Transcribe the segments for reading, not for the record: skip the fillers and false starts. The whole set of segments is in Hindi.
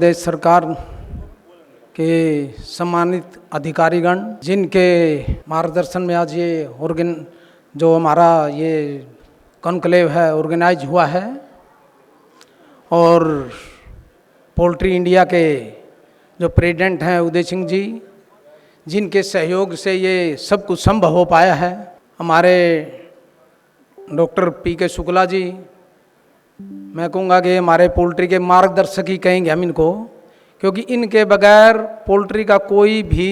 देश सरकार के सम्मानित अधिकारीगण, जिनके मार्गदर्शन में आज ये जो हमारा ये कॉन्क्लेव है ऑर्गेनाइज हुआ है, और पोल्ट्री इंडिया के जो प्रेसिडेंट हैं उदय सिंह जी, जिनके सहयोग से ये सब कुछ संभव हो पाया है। हमारे डॉक्टर पी.के. शुक्ला जी, मैं कहूँगा कि हमारे पोल्ट्री के मार्गदर्शक ही कहेंगे हम इनको, क्योंकि इनके बगैर पोल्ट्री का कोई भी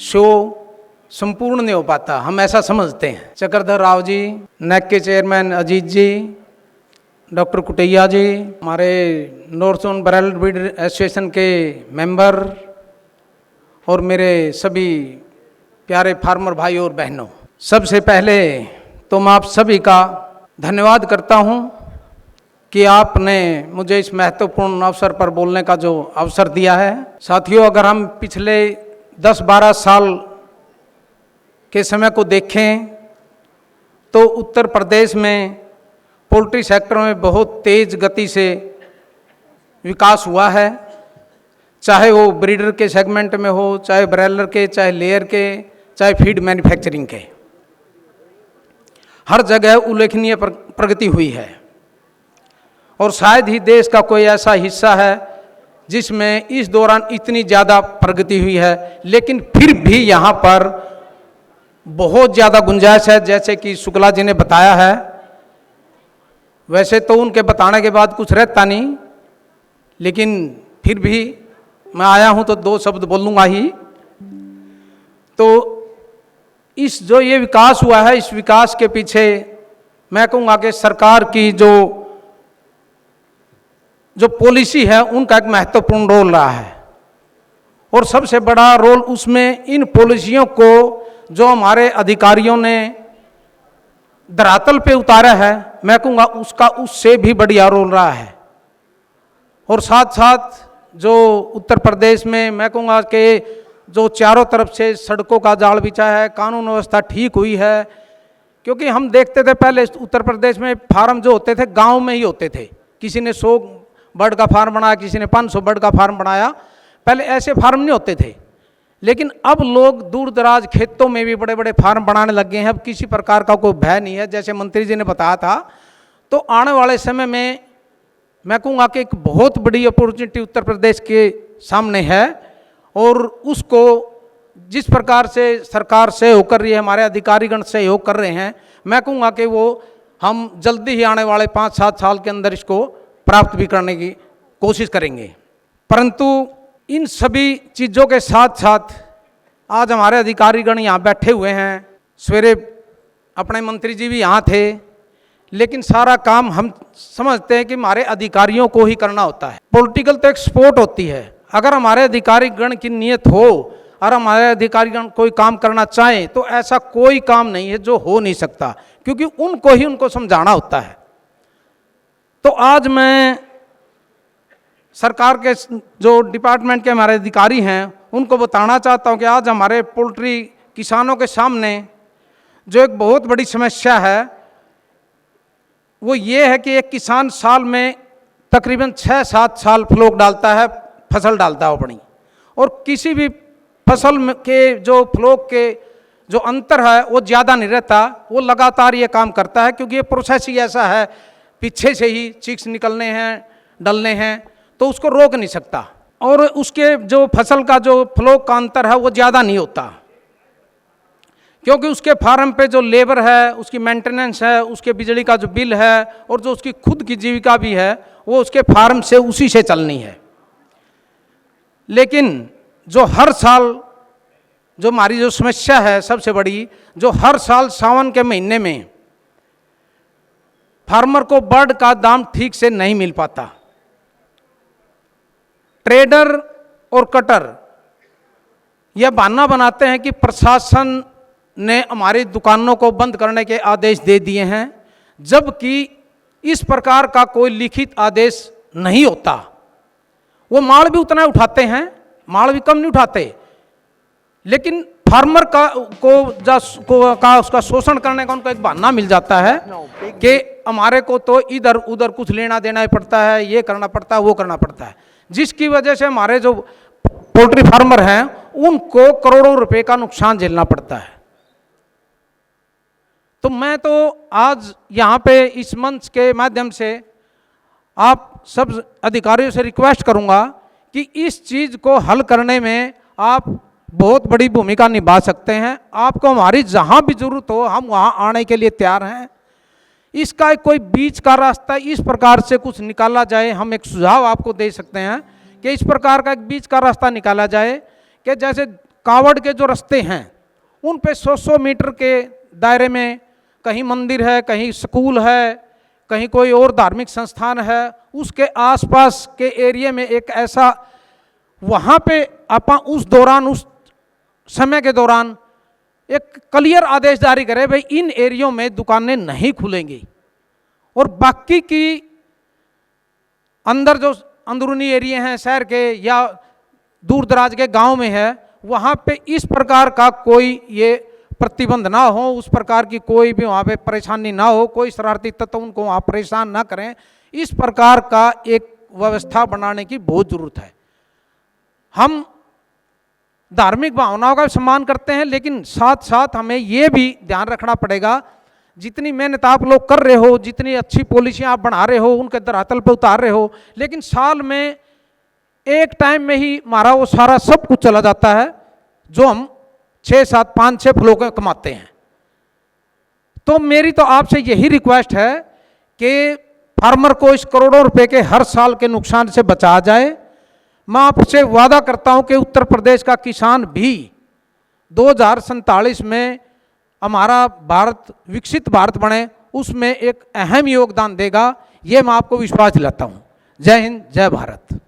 शो संपूर्ण नहीं हो पाता, हम ऐसा समझते हैं। चक्रधर राव जी, नेक के चेयरमैन अजीत जी, डॉक्टर कुटैया जी, हमारे north zone broiler breeder association के मेंबर, और मेरे सभी प्यारे फार्मर भाई और बहनों, सबसे पहले तो मैं आप सभी का धन्यवाद करता हूं कि आपने मुझे इस महत्वपूर्ण अवसर पर बोलने का जो अवसर दिया है। साथियों, अगर हम पिछले 10-12 साल के समय को देखें तो उत्तर प्रदेश में पोल्ट्री सेक्टर में बहुत तेज गति से विकास हुआ है, चाहे वो ब्रीडर के सेगमेंट में हो, चाहे ब्रायलर के, चाहे लेयर के, चाहे फीड मैन्युफैक्चरिंग के। हर जगह उल्लेखनीय प्रगति हुई है, और शायद ही देश का कोई ऐसा हिस्सा है जिसमें इस दौरान इतनी ज़्यादा प्रगति हुई है। लेकिन फिर भी यहाँ पर बहुत ज़्यादा गुंजाइश है, जैसे कि शुक्ला जी ने बताया है। वैसे तो उनके बताने के बाद कुछ रहता नहीं, लेकिन फिर भी मैं आया हूँ तो 2 शब्द बोलूँगा ही। तो इस जो ये विकास हुआ है, इस विकास के पीछे मैं कहूँगा कि सरकार की जो पॉलिसी है उनका एक महत्वपूर्ण रोल रहा है, और सबसे बड़ा रोल उसमें इन पॉलिसियों को जो हमारे अधिकारियों ने धरातल पे उतारा है, मैं कहूँगा उसका उससे भी बढ़िया रोल रहा है। और साथ साथ जो उत्तर प्रदेश में मैं कहूँगा कि जो चारों तरफ से सड़कों का जाल बिछा है, कानून व्यवस्था ठीक हुई है। क्योंकि हम देखते थे पहले उत्तर प्रदेश में फार्म जो होते थे गांव में ही होते थे, किसी ने 100 बर्ड का फार्म बनाया, किसी ने 500 बर्ड का फार्म बनाया, पहले ऐसे फार्म नहीं होते थे। लेकिन अब लोग दूर दराज खेतों में भी बड़े बड़े फार्म बनाने लग गए हैं। अब किसी प्रकार का कोई भय नहीं है, जैसे मंत्री जी ने बताया था। तो आने वाले समय में मैं कहूँगा कि एक बहुत बड़ी अपॉर्चुनिटी उत्तर प्रदेश के सामने है, और उसको जिस प्रकार से सरकार सहयोग कर रही है, हमारे अधिकारीगण सहयोग कर रहे हैं, मैं कहूँगा कि वो हम जल्दी ही आने वाले 5-7 साल के अंदर इसको प्राप्त भी करने की कोशिश करेंगे। परंतु इन सभी चीज़ों के साथ साथ आज हमारे अधिकारीगण यहाँ बैठे हुए हैं। सवेरे अपने मंत्री जी भी यहाँ थे, लेकिन सारा काम हम समझते हैं कि हमारे अधिकारियों को ही करना होता है। पॉलिटिकल तो एक सपोर्ट होती है। अगर हमारे अधिकारीगण की नीयत हो और हमारे अधिकारीगण कोई काम करना चाहें तो ऐसा कोई काम नहीं है जो हो नहीं सकता, क्योंकि उनको ही उनको समझाना होता है। तो आज मैं सरकार के जो डिपार्टमेंट के हमारे अधिकारी हैं उनको बताना चाहता हूं कि आज हमारे पोल्ट्री किसानों के सामने जो एक बहुत बड़ी समस्या है वो ये है कि एक किसान साल में तकरीबन 6-7 साल फ्लोक डालता है, फसल डालता है अपनी, और किसी भी फसल के जो फ्लोक के जो अंतर है वो ज़्यादा नहीं रहता। वो लगातार ये काम करता है, क्योंकि ये प्रोसेस ही ऐसा है, पीछे से ही चिक्स निकलने हैं, डलने हैं, तो उसको रोक नहीं सकता। और उसके जो फसल का जो फ्लोक का अंतर है वो ज़्यादा नहीं होता, क्योंकि उसके फार्म पे जो लेबर है, उसकी मेंटेनेंस है, उसके बिजली का जो बिल है, और जो उसकी खुद की जीविका भी है वो उसके फार्म से उसी से चलनी है। लेकिन जो हर साल जो हमारी जो समस्या है सबसे बड़ी, जो हर साल सावन के महीने में फार्मर को बर्ड का दाम ठीक से नहीं मिल पाता। ट्रेडर और कटर यह बहाना बनाते हैं कि प्रशासन ने हमारी दुकानों को बंद करने के आदेश दे दिए हैं, जबकि इस प्रकार का कोई लिखित आदेश नहीं होता। वो माल भी उतना उठाते हैं, माल भी कम नहीं उठाते, लेकिन फार्मर का उसका शोषण करने का उनको एक बहाना मिल जाता है कि हमारे को तो इधर उधर कुछ लेना देना ही पड़ता है, ये करना पड़ता है, वो करना पड़ता है, जिसकी वजह से हमारे जो पोल्ट्री फार्मर हैं उनको करोड़ों रुपए का नुकसान झेलना पड़ता है। तो मैं तो आज यहाँ पे इस मंच के माध्यम से आप सब अधिकारियों से रिक्वेस्ट करूँगा कि इस चीज़ को हल करने में आप बहुत बड़ी भूमिका निभा सकते हैं। आपको हमारी जहाँ भी ज़रूरत हो हम वहाँ आने के लिए तैयार हैं। इसका कोई बीच का रास्ता इस प्रकार से कुछ निकाला जाए, हम एक सुझाव आपको दे सकते हैं कि इस प्रकार का एक बीच का रास्ता निकाला जाए कि जैसे कावड़ के जो रास्ते हैं उन पे 100-100 मीटर के दायरे में कहीं मंदिर है, कहीं स्कूल है, कहीं कोई और धार्मिक संस्थान है, उसके आसपास के एरिया में एक ऐसा वहाँ पे अपन उस दौरान, उस समय के दौरान एक क्लियर आदेश जारी करें, भाई इन एरियो में दुकानें नहीं खुलेंगी, और बाकी की अंदर जो अंदरूनी एरिया हैं शहर के या दूर दराज के गांव में है, वहाँ पे इस प्रकार का कोई ये प्रतिबंध ना हो, उस प्रकार की कोई भी वहाँ पे परेशानी ना हो, कोई शरारती तत्व उनको वहाँ परेशान ना करें। इस प्रकार का एक व्यवस्था बनाने की बहुत ज़रूरत है। हम धार्मिक भावनाओं का सम्मान करते हैं, लेकिन साथ साथ हमें ये भी ध्यान रखना पड़ेगा, जितनी मेहनत आप लोग कर रहे हो, जितनी अच्छी पॉलिसियाँ आप बना रहे हो, उनके धरातल पर उतार रहे हो, लेकिन साल में एक टाइम में ही हमारा वो सारा सब कुछ चला जाता है जो हम 6-7 5-6 फ्लो के कमाते हैं। तो मेरी तो आपसे यही रिक्वेस्ट है कि फार्मर को इस करोड़ों रुपए के हर साल के नुकसान से बचाया जाए। मैं आपसे वादा करता हूं कि उत्तर प्रदेश का किसान भी 2047 में हमारा भारत विकसित भारत बने, उसमें एक अहम योगदान देगा, ये मैं आपको विश्वास दिलाता हूं। जय हिंद, जय भारत।